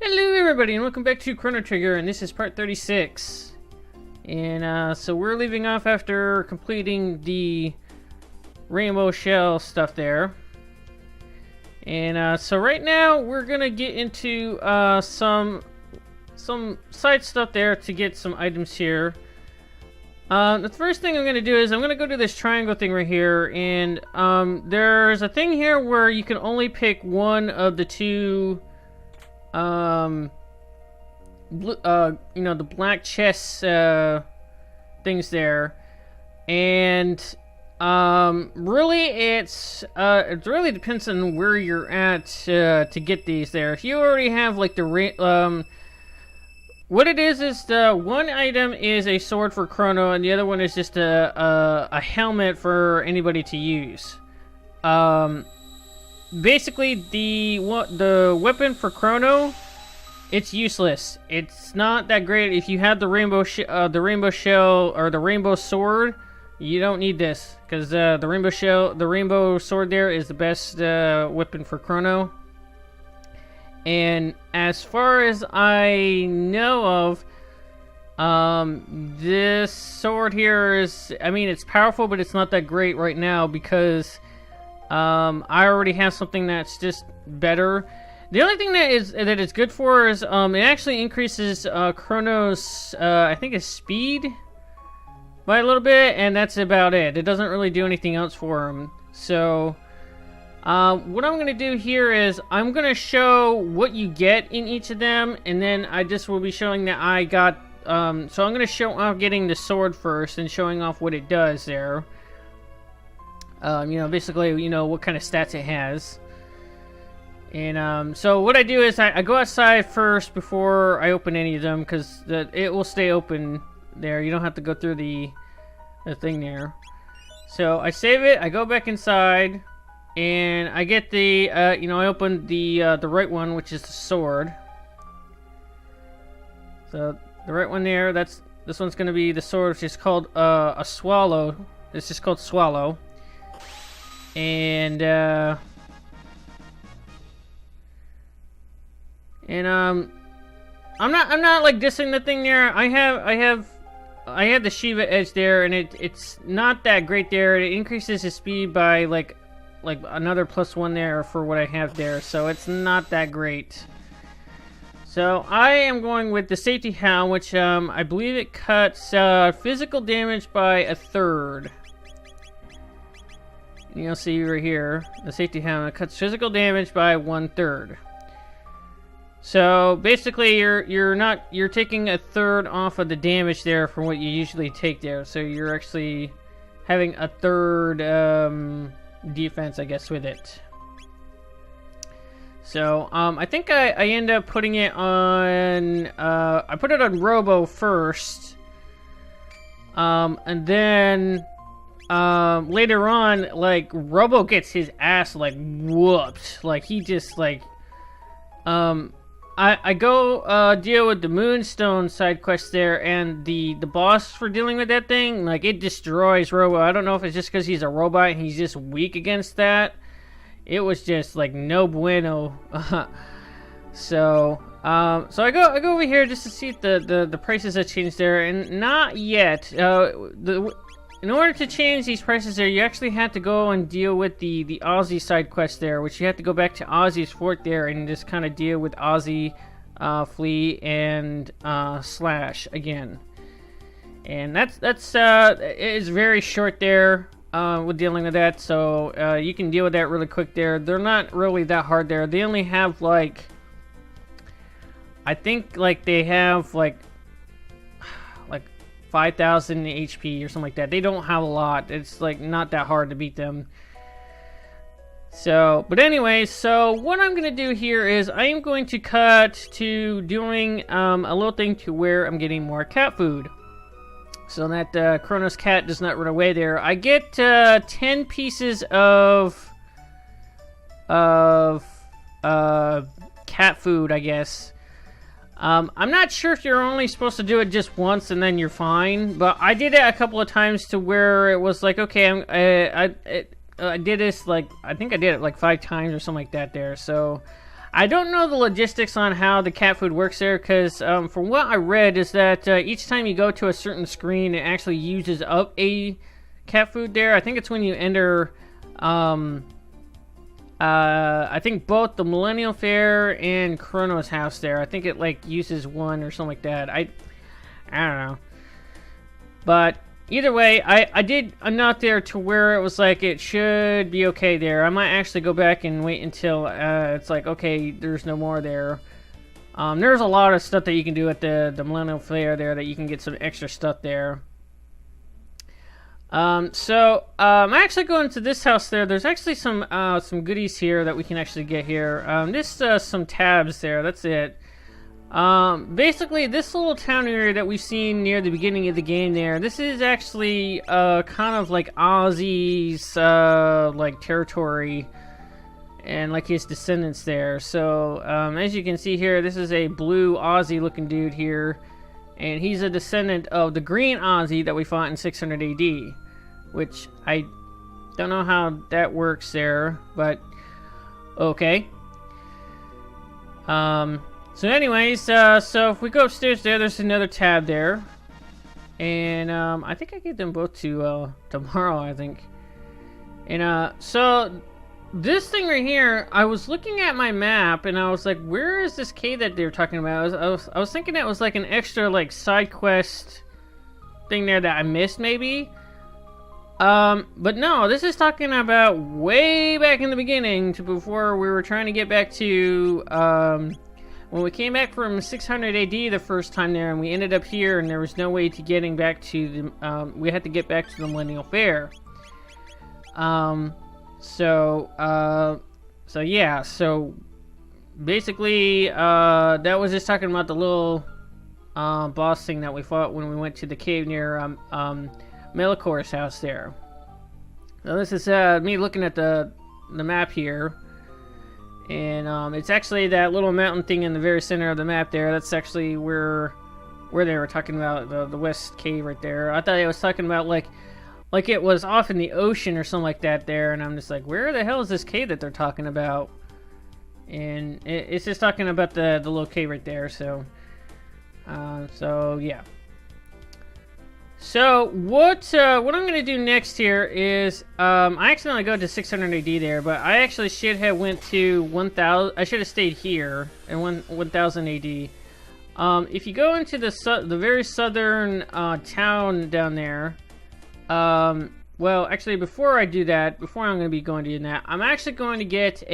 Hello everybody and welcome back to Chrono Trigger, and this is part 36. And so we're leaving off after completing the rainbow shell stuff there. And so right now we're gonna get into some side stuff there to get some items here. The first thing I'm gonna do is I'm gonna go to this triangle thing right here, and there's a thing here where you can only pick one of the two the black chess things there, and really it really depends on where you're at to get these there. If you already have like the what it is the one item is a sword for Chrono, and the other one is just a helmet for anybody to use. Basically, the weapon for Chrono, it's useless. It's not that great. If you have the rainbow shell or the rainbow sword, you don't need this, because the rainbow sword there is the best weapon for Chrono. And as far as I know of, this sword here is, I mean, it's powerful, but it's not that great right now because I already have something that's just better. The only thing that it's good for is it actually increases Chrono's I think his speed by a little bit, and that's about it. It doesn't really do anything else for him. So what I'm gonna do here is I'm gonna show what you get in each of them, and then I just will be showing that I got so I'm gonna show off getting the sword first and showing off what it does there. Basically, what kind of stats it has. And so what I do is I go outside first before I open any of them, because it will stay open there. You don't have to go through the thing there. So I save it, I go back inside, and I get the I open the right one, which is the sword. So the right one there, this one's gonna be the sword, which is called a swallow. It's just called Swallow. And I'm not like dissing the thing there. I have the Shiva edge there, and it's not that great there. It increases his speed by like another +1 there for what I have there, so it's not that great. So I am going with the safety hound, which I believe it cuts physical damage by 1/3. You'll see right here, the safety hound cuts physical damage by 1/3. So basically, you're taking 1/3 off of the damage there from what you usually take there. So you're actually having 1/3 defense, I guess, with it. So I think I end up putting it on. I put it on Robo first, and then. Later on, like, Robo gets his ass, like, whooped. Like, he just, like, I go, deal with the Moonstone side quest there, and the boss for dealing with that thing, like, it destroys Robo. I don't know if it's just because he's a robot and he's just weak against that. It was just, like, no bueno. So I go over here just to see if the prices have changed there, and not yet. In order to change these prices there, you actually have to go and deal with the Ozzy side quest there, which you have to go back to Ozzy's fort there and just kind of deal with Ozzy, Flea, and Slash again. And that's it is very short there with dealing with that, so you can deal with that really quick there. They're not really that hard there. They only have like, I think like they have like 5,000 HP or something like that. They don't have a lot. It's like not that hard to beat them. So, but anyway, so what I'm going to do here is I am going to cut to doing a little thing to where I'm getting more cat food. So that Chrono's cat does not run away there. I get 10 pieces of cat food, I guess. I'm not sure if you're only supposed to do it just once and then you're fine, but I did it a couple of times to where it was like, okay, I did this, like, I think I did it like 5 times or something like that there, so I don't know the logistics on how the cat food works there, because from what I read is that each time you go to a certain screen, it actually uses up a cat food there. I think it's when you enter, I think both the Millennial Fair and Chrono's house there. I think it like uses one or something like that. I don't know. But either way, I did enough there to where it was like it should be okay there. I might actually go back and wait until it's like, okay, there's no more there. There's a lot of stuff that you can do at the Millennial Fair there that you can get some extra stuff there. So I'm actually going to this house there. There's actually some goodies here that we can actually get here. Some tabs there. That's it. Basically, this little town area that we've seen near the beginning of the game there, this is actually, kind of like Ozzy's, like, territory, and, like, his descendants there. So, as you can see here, this is a blue Ozzy-looking dude here, and he's a descendant of the green Ozzy that we fought in 600 AD, which I don't know how that works there, but, okay. So anyways, so if we go upstairs there's another tab there. And, I think I gave them both to, tomorrow, I think. And, so, this thing right here, I was looking at my map, and I was like, where is this cave that they were talking about? I was thinking that was like an extra, like, side quest thing there that I missed, maybe? But no, this is talking about way back in the beginning, to before we were trying to get back to, when we came back from 600 AD the first time there, and we ended up here, and there was no way to getting back to the, we had to get back to the Millennial Fair. So yeah, so basically, that was just talking about the little, boss thing that we fought when we went to the cave near, Melikor's house there. So this is, me looking at the map here. And it's actually that little mountain thing in the very center of the map there. That's actually where they were talking about the west cave right there. I thought it was talking about like it was off in the ocean or something like that there. And I'm just like, where the hell is this cave that they're talking about? And it's just talking about the little cave right there. So yeah. So what I'm gonna do next here is I accidentally go to 600 AD there, but I actually should have went to 1000. I should have stayed here in 1000 AD. If you go into the very southern town down there, well, actually before I do that, before I'm gonna be going to do that, I'm actually going to get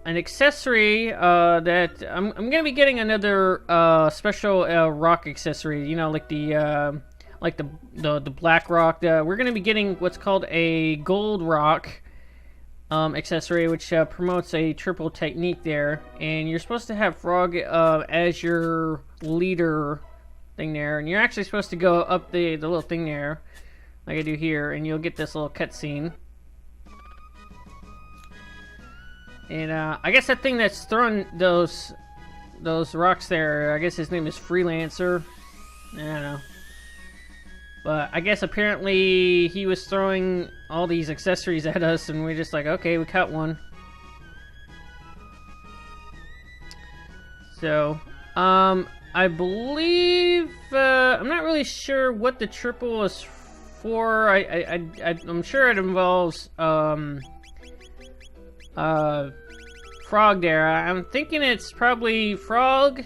an accessory that I'm gonna be getting another special rock accessory. You know, like the black rock. We're gonna be getting what's called a gold rock accessory, which promotes a triple technique there. And you're supposed to have Frog as your leader thing there, and you're actually supposed to go up the little thing there, like I do here, and you'll get this little cutscene. And I guess that thing that's throwing those rocks there, I guess his name is Freelancer. I don't know. But I guess apparently he was throwing all these accessories at us, and we're just like, okay, we caught one. So, I believe, I'm not really sure what the triple is for. I'm sure it involves, Frog there. I'm thinking it's probably Frog,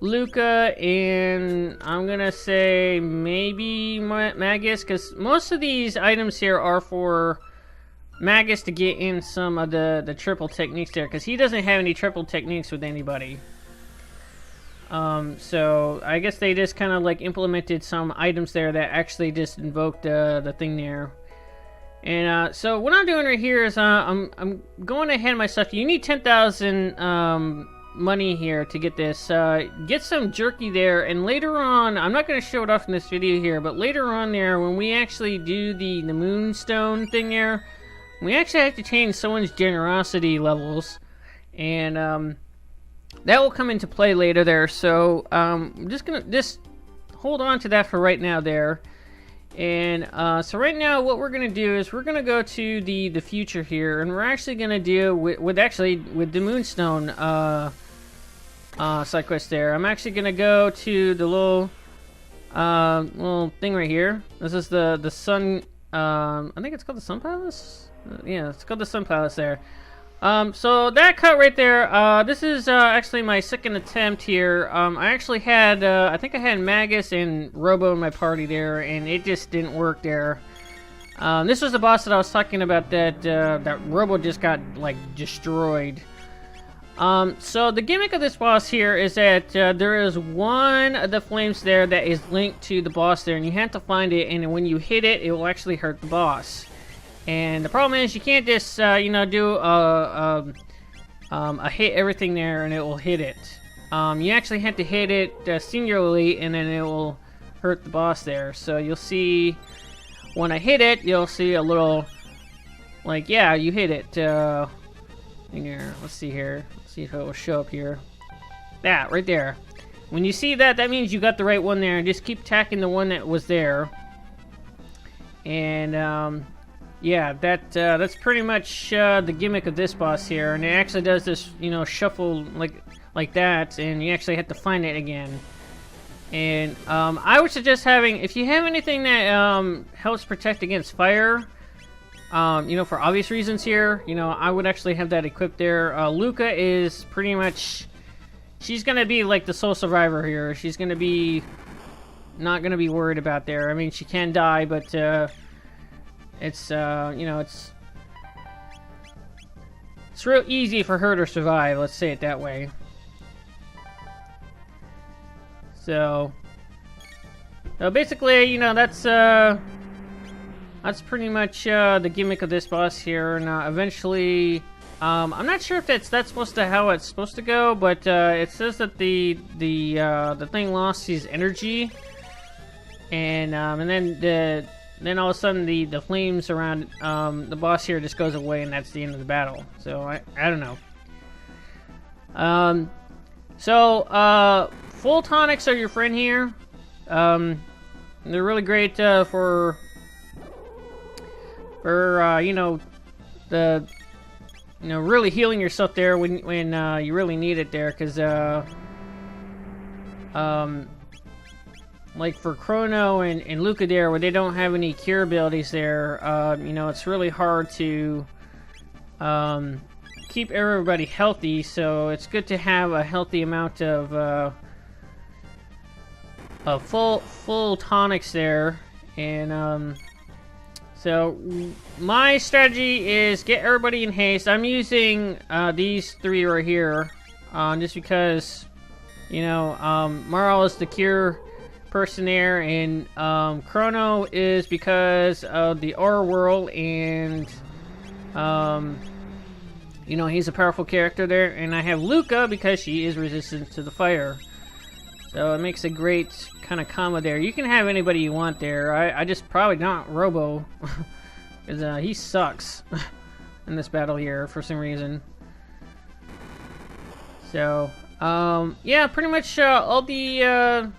Luca, and I'm gonna say maybe Magus, because most of these items here are for Magus to get in some of the triple techniques there, because he doesn't have any triple techniques with anybody. So I guess they just kind of like implemented some items there that actually just invoked the thing there. And so what I'm doing right here is I'm going ahead of myself. You need 10,000 money here to get this. Get some jerky there, and later on, I'm not going to show it off in this video here, but later on there, when we actually do the moonstone thing there, we actually have to change someone's generosity levels, and that will come into play later there. So I'm just gonna hold on to that for right now there. And so right now, what we're gonna do is we're gonna go to the future here, and we're actually gonna deal with the Moonstone side quest there. I'm actually gonna go to the little thing right here. This is the sun. I think it's called the Sun Palace. Yeah, it's called the Sun Palace there. So that cut right there, this is actually my second attempt here. I actually had, I think I had Magus and Robo in my party there, and it just didn't work there. This was the boss that I was talking about that Robo just got, like, destroyed. So the gimmick of this boss here is that there is one of the flames there that is linked to the boss there, and you have to find it, and when you hit it, it will actually hurt the boss. And the problem is you can't just, you know, do a hit everything there and it will hit it. You actually have to hit it singularly and then it will hurt the boss there. So you'll see, when I hit it, you'll see a little, like, yeah, you hit it. In here, let's see here. Let's see if it will show up here. That, right there. When you see that, that means you got the right one there. And just keep attacking the one that was there. And, yeah, that's pretty much the gimmick of this boss here, and it actually does this, you know, shuffle like that, and you actually have to find it again. And I would suggest having, if you have anything that helps protect against fire, you know, for obvious reasons here, you know, I would actually have that equipped there. Luca is pretty much, she's gonna be like the sole survivor here. She's gonna be not gonna be worried about there. I mean, she can die, but it's, you know, it's real easy for her to survive, let's say it that way. So basically, you know, that's pretty much the gimmick of this boss here. And eventually, I'm not sure if that's supposed to how it's supposed to go, but it says that the thing lost his energy, and then all of a sudden the flames around the boss here just goes away, and that's the end of the battle. So I don't know. Full tonics are your friend here. They're really great for you know, really healing yourself there when you really need it there, because like for Chrono and Luca there, where they don't have any cure abilities there, you know, it's really hard to keep everybody healthy, so it's good to have a healthy amount of full tonics there. And so my strategy is get everybody in haste. I'm using these three right here, just because, you know, Marl is the cure person there, and Chrono is because of the aura whirl, and you know, he's a powerful character there, and I have Luca because she is resistant to the fire. So it makes a great kind of combo there. You can have anybody you want there. I just probably not Robo, because he sucks in this battle here for some reason. So yeah, pretty much all the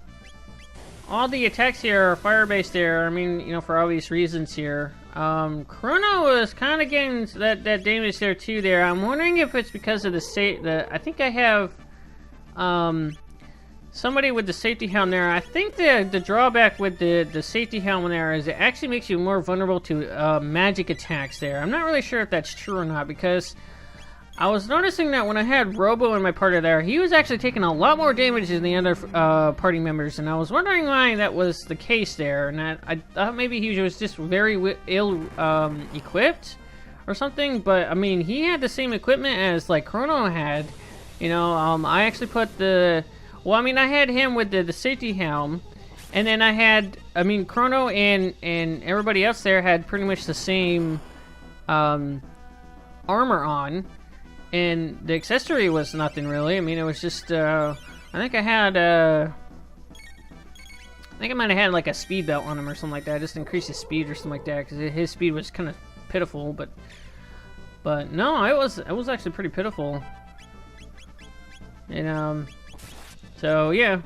attacks here are fire-based there. I mean, you know, for obvious reasons here. Chrono is kind of getting that damage there too there. I'm wondering if it's because of I think I have somebody with the safety helm there. I think the drawback with the safety helm there is it actually makes you more vulnerable to magic attacks there. I'm not really sure if that's true or not, because I was noticing that when I had Robo in my party there, he was actually taking a lot more damage than the other party members, and I was wondering why that was the case there. And I thought maybe he was just very ill equipped or something. But I mean, he had the same equipment as like Chrono had. You know, I actually put I had him with the safety helm, and then Chrono and everybody else there had pretty much the same armor on. And the accessory was nothing really. I mean, it was just, I think I might have had like a speed belt on him or something like that. Just increase his speed or something like that, because his speed was kind of pitiful. But no, it was actually pretty pitiful. And so yeah,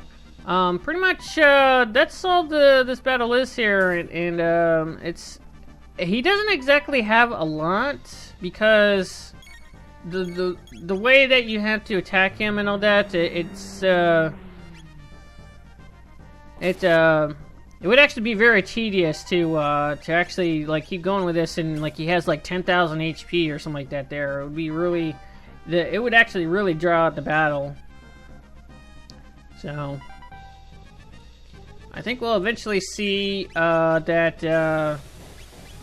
Pretty much, that's all this battle is here, and he doesn't exactly have a lot, because the way that you have to attack him and all that, it would actually be very tedious to actually like keep going with this, and like he has like 10,000 HP or something like that. There, it would be really, it would actually really draw out the battle. So I think we'll eventually see that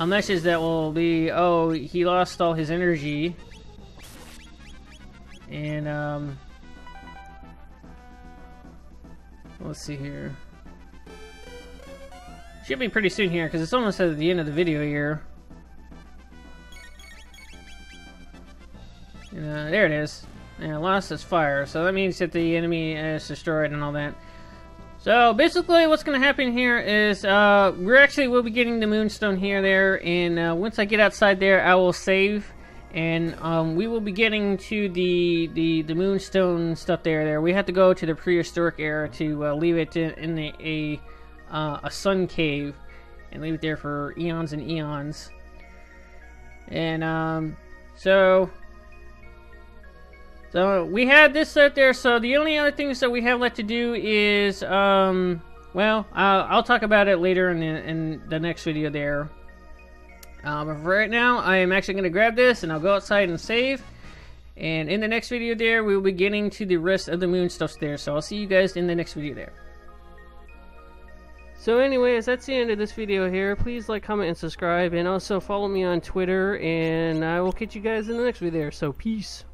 a message that will be, oh, he lost all his energy, and let's see here. Should be pretty soon here, because it's almost at the end of the video here. And, there it is. And lost his fire, so that means that the enemy is destroyed and all that. So basically what's going to happen here is we'll be getting the moonstone here, there, and once I get outside there I will save, and we will be getting to the moonstone stuff there. We have to go to the prehistoric era to leave it in a sun cave and leave it there for eons and eons. And so we had this out there, so the only other things that we have left to do is well, I'll talk about it later in the next video there. But for right now, I am actually going to grab this and I'll go outside and save. And in the next video there, we will be getting to the rest of the moon stuff there. So I'll see you guys in the next video there. So anyways, that's the end of this video here. Please like, comment, and subscribe. And also follow me on Twitter. And I will catch you guys in the next video there. So peace.